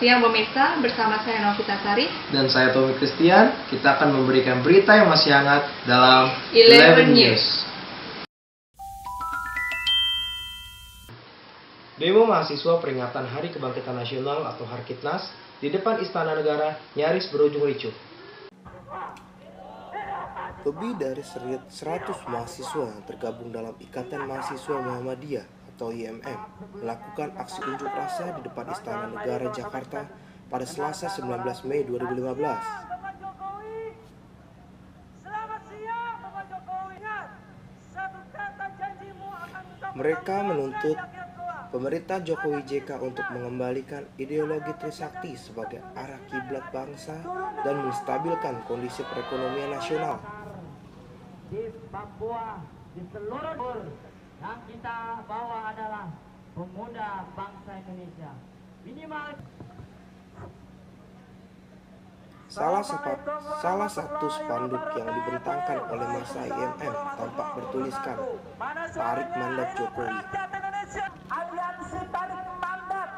siang pemirsa, bersama saya Novita Sari dan saya Tommy Christian. Kita akan memberikan berita yang masih hangat dalam 11 News. Demo mahasiswa peringatan Hari Kebangkitan Nasional atau Harkitnas di depan Istana Negara nyaris berujung ricuh. Lebih dari 100 mahasiswa yang tergabung dalam Ikatan Mahasiswa Muhammadiyah atau IMM melakukan aksi unjuk rasa di depan Istana Negara Jakarta pada Selasa 19 Mei 2015. Mereka menuntut pemerintah Jokowi JK untuk mengembalikan ideologi Trisakti sebagai arah kiblat bangsa dan menstabilkan kondisi perekonomian nasional. Di Papua, di seluruh yang kita bawa adalah pemuda bangsa Indonesia. Minimal Salah satu spanduk yang dibentangkan oleh massa IMM tampak bertuliskan "Tarik Mandat Jokowi". Aliansi tarik mandat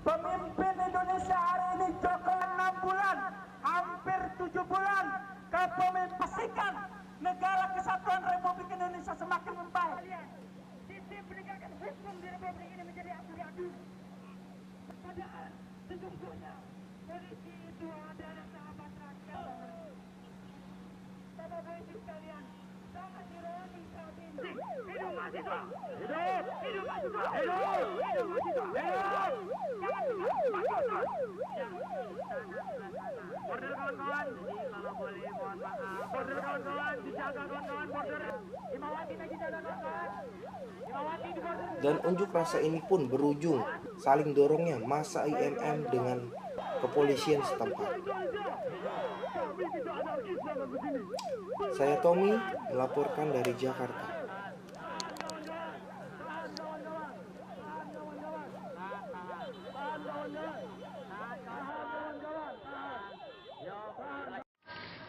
pemimpin Indonesia hari ini Jokowi 6 bulan, hampir 7 bulan kepemimpinan negara kesatuan Republik Indonesia semakin membaik. Sistem penegakan hukum di Republik ini menjadi adu-adu. Padahal sesungguhnya polisi itu adalah sahabat rakyat. Bapak-bapak sekalian, sangat ironis saat ini. Hidup mahasiswa! Hidup! Hidup mahasiswa! Hidup! Hidup mahasiswa! Hidup! Border kawan-kawan, kalau boleh mohon maaf. Border kawan-kawan, dijaga kawan-kawan border. Himawati lagi jaga kawan-kawan. Himawati di border. Dan unjuk rasa ini pun berujung saling dorongnya massa IMM dengan kepolisian setempat. Saya Tommy melaporkan dari Jakarta.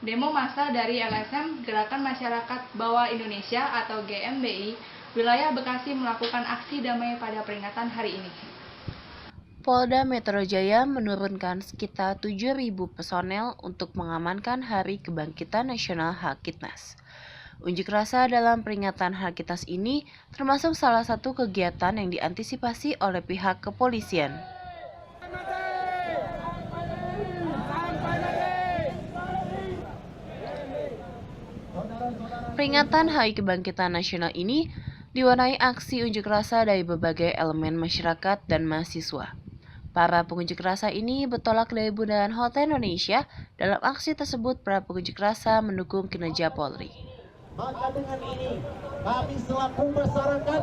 Demo massa dari LSM Gerakan Masyarakat Bawah Indonesia atau GMBI wilayah Bekasi melakukan aksi damai pada peringatan hari ini. Polda Metro Jaya menurunkan sekitar 7.000 personel untuk mengamankan Hari Kebangkitan Nasional Harkitnas. Unjuk rasa dalam peringatan Harkitnas ini termasuk salah satu kegiatan yang diantisipasi oleh pihak kepolisian. Peringatan Hari Kebangkitan Nasional ini diwarnai aksi unjuk rasa dari berbagai elemen masyarakat dan mahasiswa. Para pengunjuk rasa ini bertolak dari Bundaran Hotel Indonesia. Dalam aksi tersebut, para pengunjuk rasa mendukung kinerja Polri. Maka dengan ini, kami selaku masyarakat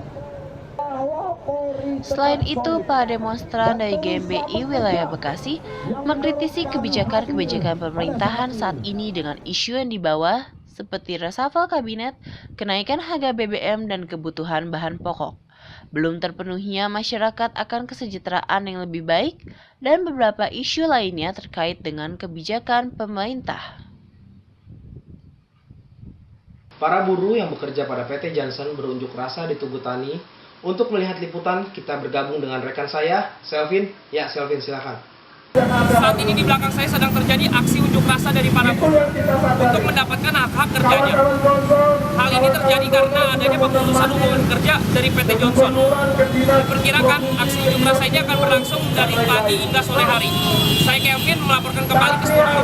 Selain itu, para demonstran dari GMBI wilayah Bekasi mengkritisi kebijakan pemerintahan saat ini dengan isu yang dibawa seperti reshuffle kabinet, kenaikan harga BBM, dan kebutuhan bahan pokok. Belum terpenuhinya masyarakat akan kesejahteraan yang lebih baik, dan beberapa isu lainnya terkait dengan kebijakan pemerintah. Para buruh yang bekerja pada PT Johnson berunjuk rasa di Tugu Tani. Untuk melihat liputan, kita bergabung dengan rekan saya, Selvin. Ya, Selvin, silakan. Saat ini di belakang saya sedang terjadi aksi unjuk rasa dari para buruh untuk mendapatkan hak-hak kerjanya. Hal ini terjadi karena adanya pemutusan hubungan kerja dari PT Johnson. Diperkirakan aksi unjuk rasa ini akan berlangsung dari pagi hingga sore hari. Saya Kevin melaporkan kembali ke studio.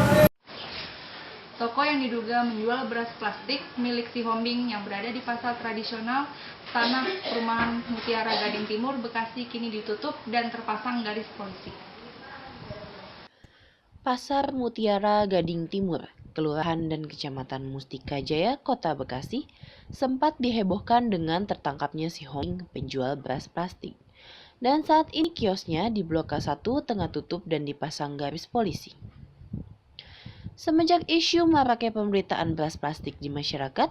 Toko yang diduga menjual beras plastik milik si Hombing yang berada di pasar tradisional Tanah Perumahan Mutiara Gading Timur, Bekasi kini ditutup dan terpasang garis polisi. Pasar Mutiara Gading Timur, Kelurahan dan Kecamatan Mustika Jaya, Kota Bekasi, sempat dihebohkan dengan tertangkapnya si Hombing penjual beras plastik. Dan saat ini kiosnya di Blok K1 tengah tutup dan dipasang garis polisi. Semenjak isu maraknya pemberitaan beras plastik di masyarakat,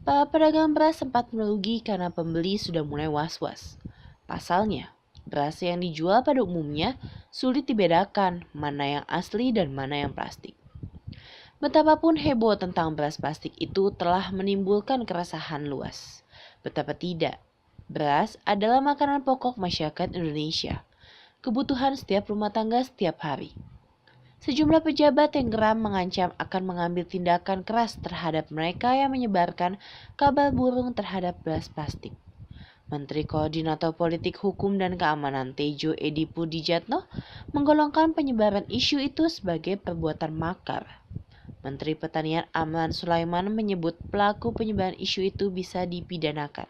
para pedagang beras sempat merugi karena pembeli sudah mulai was-was. Pasalnya, beras yang dijual pada umumnya sulit dibedakan mana yang asli dan mana yang plastik. Betapapun heboh tentang beras plastik itu telah menimbulkan keresahan luas. Betapa tidak, beras adalah makanan pokok masyarakat Indonesia. kebutuhan setiap rumah tangga setiap hari. Sejumlah pejabat yang geram mengancam akan mengambil tindakan keras terhadap mereka yang menyebarkan kabar burung terhadap beras plastik. Menteri Koordinator Politik Hukum dan Keamanan Tejo Edi Pudijatno menggolongkan penyebaran isu itu sebagai perbuatan makar. Menteri Pertanian Amran Sulaiman menyebut pelaku penyebaran isu itu bisa dipidanakan.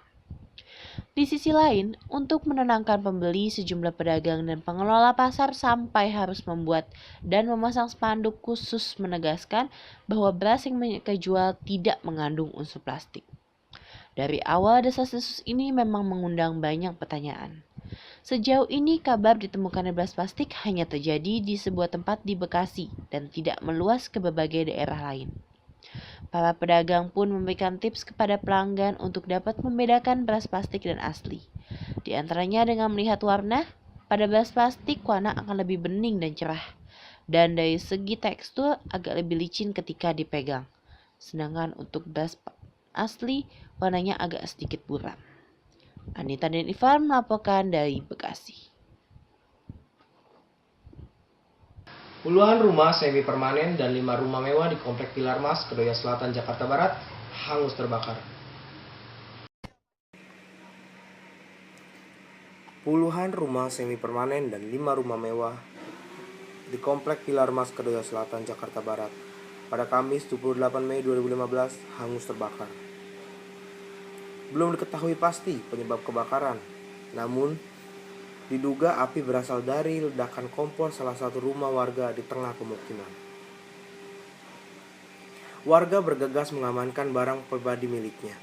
Di sisi lain, untuk menenangkan pembeli, sejumlah pedagang dan pengelola pasar sampai harus membuat dan memasang spanduk khusus menegaskan bahwa beras yang mereka jual tidak mengandung unsur plastik. Dari awal, desas-desus ini memang mengundang banyak pertanyaan. Sejauh ini, kabar ditemukannya beras plastik hanya terjadi di sebuah tempat di Bekasi dan tidak meluas ke berbagai daerah lain. Para pedagang pun memberikan tips kepada pelanggan untuk dapat membedakan beras plastik dan asli. Di antaranya dengan melihat warna, pada beras plastik warna akan lebih bening dan cerah, dan dari segi tekstur agak lebih licin ketika dipegang. Sedangkan untuk beras asli, warnanya agak sedikit buram. Anita dan Ivan melaporkan dari Bekasi. Puluhan rumah semi permanen dan 5 rumah mewah di Komplek Pilar Mas, Kedoya Selatan, Jakarta Barat hangus terbakar. Puluhan rumah semi permanen dan 5 rumah mewah di Komplek Pilar Mas, Kedoya Selatan, Jakarta Barat pada Kamis 28 Mei 2015 hangus terbakar. Belum diketahui pasti penyebab kebakaran, namun diduga api berasal dari ledakan kompor salah satu rumah warga di tengah pemukiman. Warga bergegas mengamankan barang pribadi miliknya.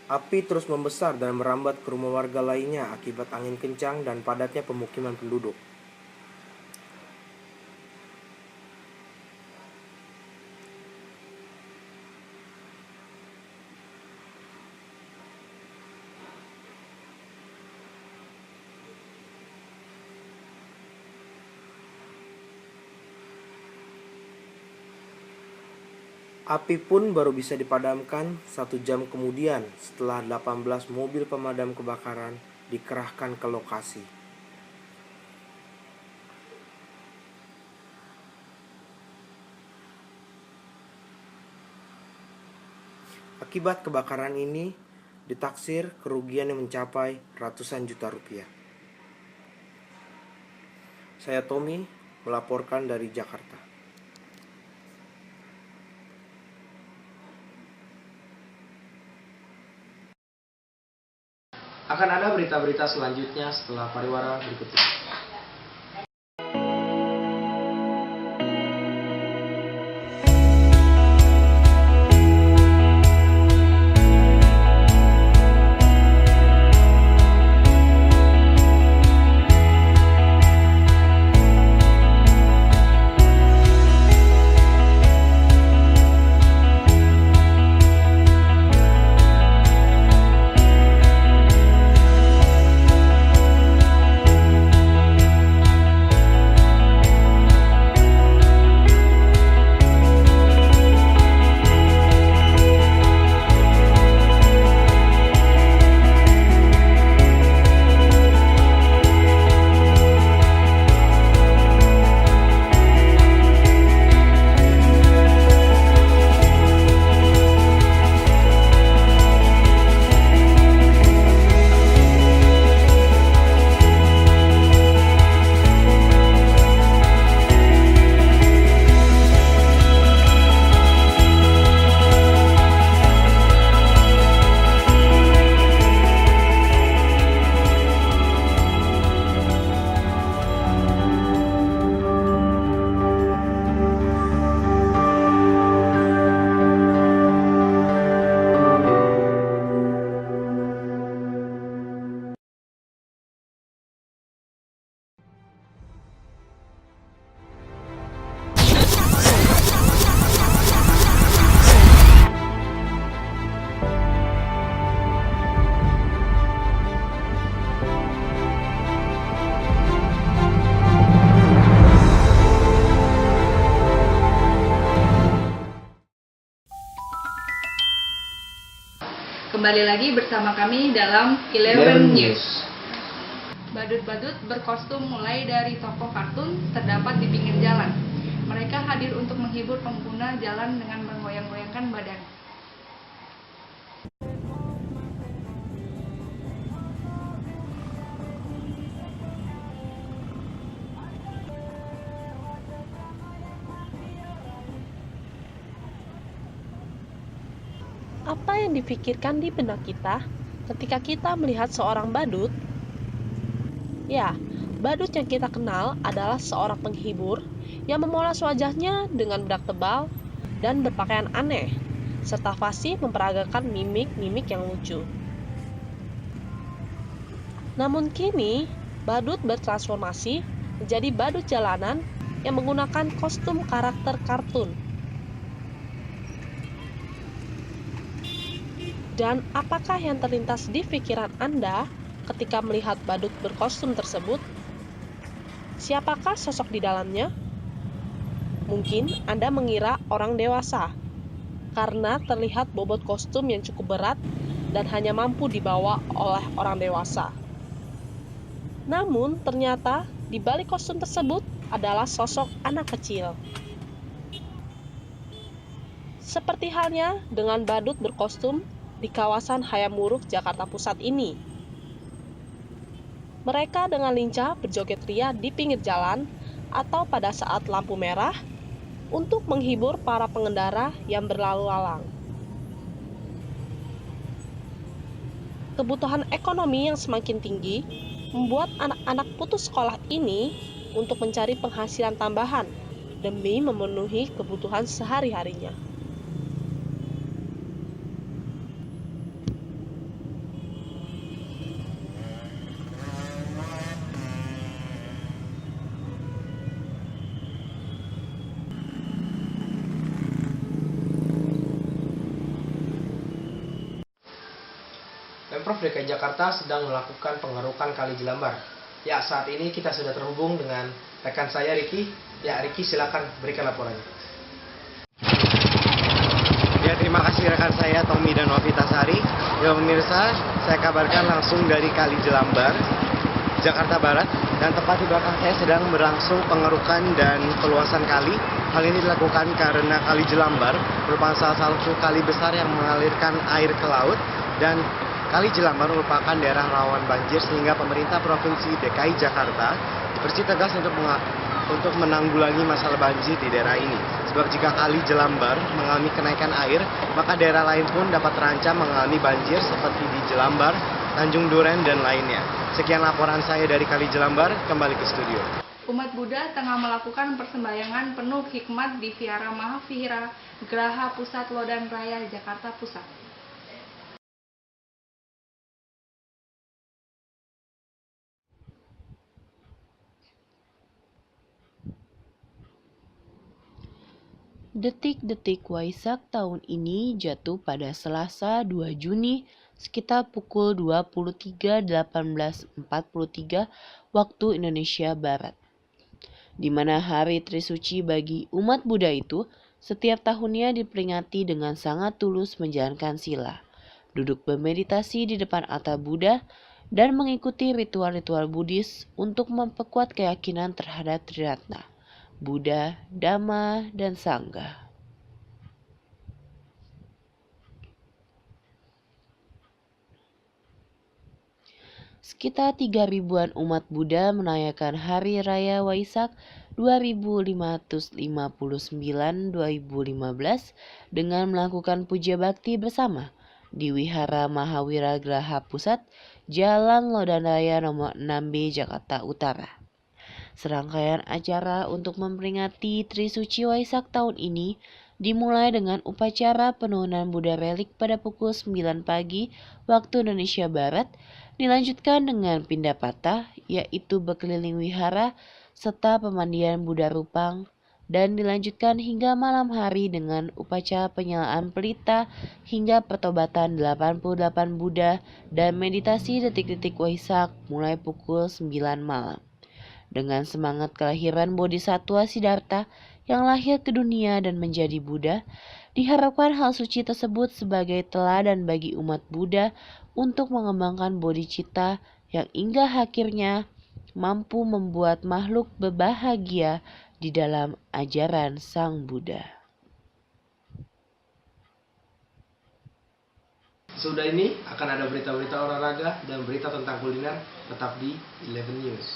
Api terus membesar dan merambat ke rumah warga lainnya akibat angin kencang dan padatnya pemukiman penduduk. Api pun baru bisa dipadamkan 1 jam kemudian setelah 18 mobil pemadam kebakaran dikerahkan ke lokasi. Akibat kebakaran ini ditaksir kerugian yang mencapai ratusan juta rupiah. Saya Tommy melaporkan dari Jakarta. Akan ada berita-berita selanjutnya setelah pariwara berikut ini. Kembali lagi bersama kami dalam Eleven News. Badut-badut berkostum mulai dari tokoh kartun terdapat di pinggir jalan. Mereka hadir untuk menghibur pengguna jalan dengan menggoyang-goyangkan badan. Apa yang dipikirkan di benak kita ketika kita melihat seorang badut? Ya, badut yang kita kenal adalah seorang penghibur yang memoles wajahnya dengan bedak tebal dan berpakaian aneh, serta fasih memperagakan mimik-mimik yang lucu. Namun kini, badut bertransformasi menjadi badut jalanan yang menggunakan kostum karakter kartun. Dan apakah yang terlintas di pikiran Anda ketika melihat badut berkostum tersebut? Siapakah sosok di dalamnya? Mungkin Anda mengira orang dewasa, karena terlihat bobot kostum yang cukup berat dan hanya mampu dibawa oleh orang dewasa. Namun ternyata di balik kostum tersebut adalah sosok anak kecil. Seperti halnya dengan badut berkostum di kawasan Hayam Wuruk, Jakarta Pusat ini. Mereka dengan lincah berjoget ria di pinggir jalan atau pada saat lampu merah untuk menghibur para pengendara yang berlalu lalang. Kebutuhan ekonomi yang semakin tinggi membuat anak-anak putus sekolah ini untuk mencari penghasilan tambahan demi memenuhi kebutuhan sehari-harinya. Pemprov DKI Jakarta sedang melakukan pengerukan Kali Jelambar. Ya, saat ini kita sudah terhubung dengan rekan saya Riki. Ya, Riki, silakan berikan laporannya. Ya, terima kasih rekan saya Tommy dan Novita Sari. Ya pemirsa, saya kabarkan langsung dari Kali Jelambar, Jakarta Barat, dan tepat di belakang saya sedang berlangsung pengerukan dan peluasan kali. Hal ini dilakukan karena Kali Jelambar merupakan salah satu kali besar yang mengalirkan air ke laut, dan Kali Jelambar merupakan daerah rawan banjir sehingga pemerintah Provinsi DKI Jakarta bersih tegas untuk menanggulangi masalah banjir di daerah ini. Sebab jika Kali Jelambar mengalami kenaikan air, maka daerah lain pun dapat terancam mengalami banjir seperti di Jelambar, Tanjung Duren, dan lainnya. Sekian laporan saya dari Kali Jelambar, kembali ke studio. Umat Buddha tengah melakukan persembahyangan penuh hikmat di Vihara Mahavihara Geraha Pusat Lodan Raya, Jakarta Pusat. Detik-detik Waisak tahun ini jatuh pada Selasa 2 Juni sekitar pukul 23.18.43 waktu Indonesia Barat, di mana hari Trisuci bagi umat Buddha itu setiap tahunnya diperingati dengan sangat tulus menjalankan sila, duduk bermeditasi di depan altar Buddha, dan mengikuti ritual-ritual Buddhis untuk memperkuat keyakinan terhadap Triratna, Buddha, Dhamma, dan Sangha. Sekitar 3.000-an umat Buddha merayakan Hari Raya Waisak 2559-2015 dengan melakukan puja bakti bersama di Wihara Mahavihara Geraha Pusat, Jalan Lodan Raya nomor 6B, Jakarta Utara. Serangkaian acara untuk memperingati Trisuci Waisak tahun ini dimulai dengan upacara penurunan Buddha relik pada pukul 9 pagi waktu Indonesia Barat, dilanjutkan dengan pindah patah, yaitu berkeliling wihara, serta pemandian Buddha Rupang, dan dilanjutkan hingga malam hari dengan upacara penyalaan pelita hingga pertobatan 88 Buddha dan meditasi detik-detik Waisak mulai pukul 9 malam. Dengan semangat kelahiran Bodhisattva Siddhartha yang lahir ke dunia dan menjadi Buddha, diharapkan hal suci tersebut sebagai teladan bagi umat Buddha untuk mengembangkan bodhicitta yang hingga akhirnya mampu membuat makhluk berbahagia di dalam ajaran Sang Buddha. Sudah ini akan ada berita-berita olahraga dan berita tentang kuliner, tetap di 11 News.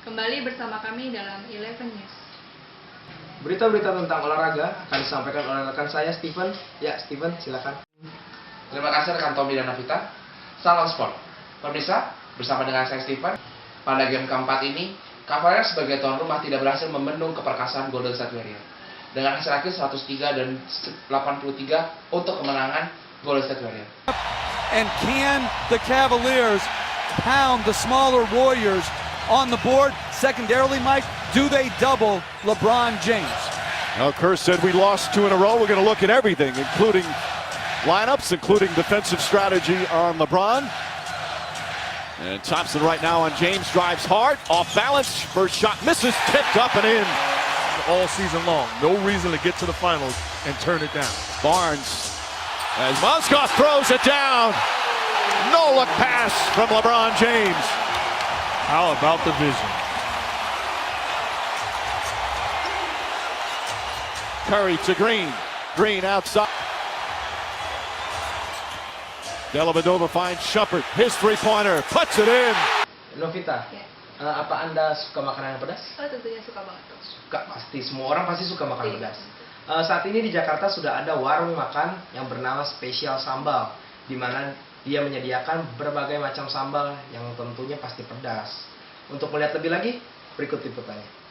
Kembali bersama kami dalam 11 News. Berita-berita tentang olahraga akan disampaikan oleh rekan saya, Steven. Ya, Steven, silakan. Terima kasih rekan Tommy dan Novita. Salam sport. Pemirsa, bersama dengan saya Steven, pada game keempat ini, Cavaliers sebagai tuan rumah tidak berhasil membendung keperkasaan Golden State Warriors. Dengan hasil akhir 103 dan 83 untuk kemenangan Golden State Warriors. And can the Cavaliers pound the smaller Warriors on the board? Secondarily, Mike, do they double LeBron James? Well, Kerr said we lost 2 in a row. We're going to look at everything, including lineups, including defensive strategy on LeBron. And Thompson right now on James, drives hard, off balance, first shot misses, tipped up and in. All season long, no reason to get to the finals and turn it down. Barnes, as Mozgov throws it down. No look pass from LeBron James. How about the vision? Curry to Green. Green outside. Dellavedova finds Shumpert. His three-pointer. Puts it in. Novita, apa Anda suka makanan yang pedas? Oh, tentunya suka banget. Suka, pasti. Semua orang pasti suka makan pedas. Saat ini di Jakarta sudah ada warung makan yang bernama Spesial Sambal, di mana dia menyediakan berbagai macam sambal yang tentunya pasti pedas. Untuk melihat lebih lagi, berikut liputannya.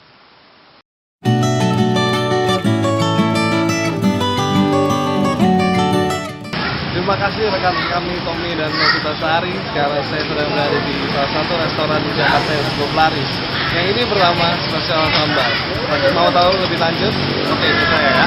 Terima kasih rekan kami Tommy dan Novita Sari. Sekarang saya sedang berada di salah satu restoran di Jakarta yang cukup laris. Yang ini bernama Spesial Sambal. Mau tahu lebih lanjut? Oke, ikut saya ya.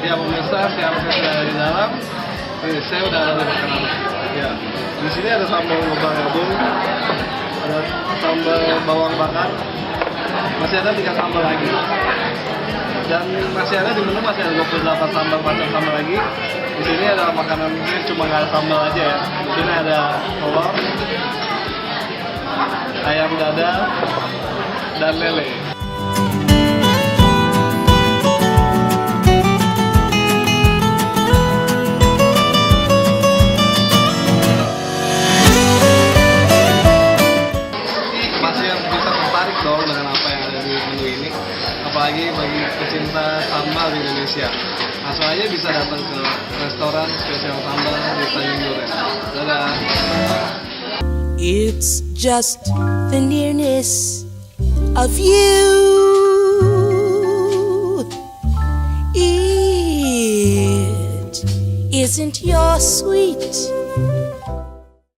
Ya pemirsa, sekarang saya sudah di dalam. Saya udah ada makanan. Ya. Di sini ada sambal gabung, ada sambal bawang bakar, masih ada 3 sambal lagi, dan masih ada di menu masih ada 28 sambal macam sambal lagi. Di sini ada makanan ini cuma nggak ada sambal aja ya. Di sini ada telur, ayam dada, dan lele. Indonesia. Langsung aja bisa datang ke restoran spesial sambal di Tanjung Duren. Dadah. It's just the nearness of you. It isn't your sweet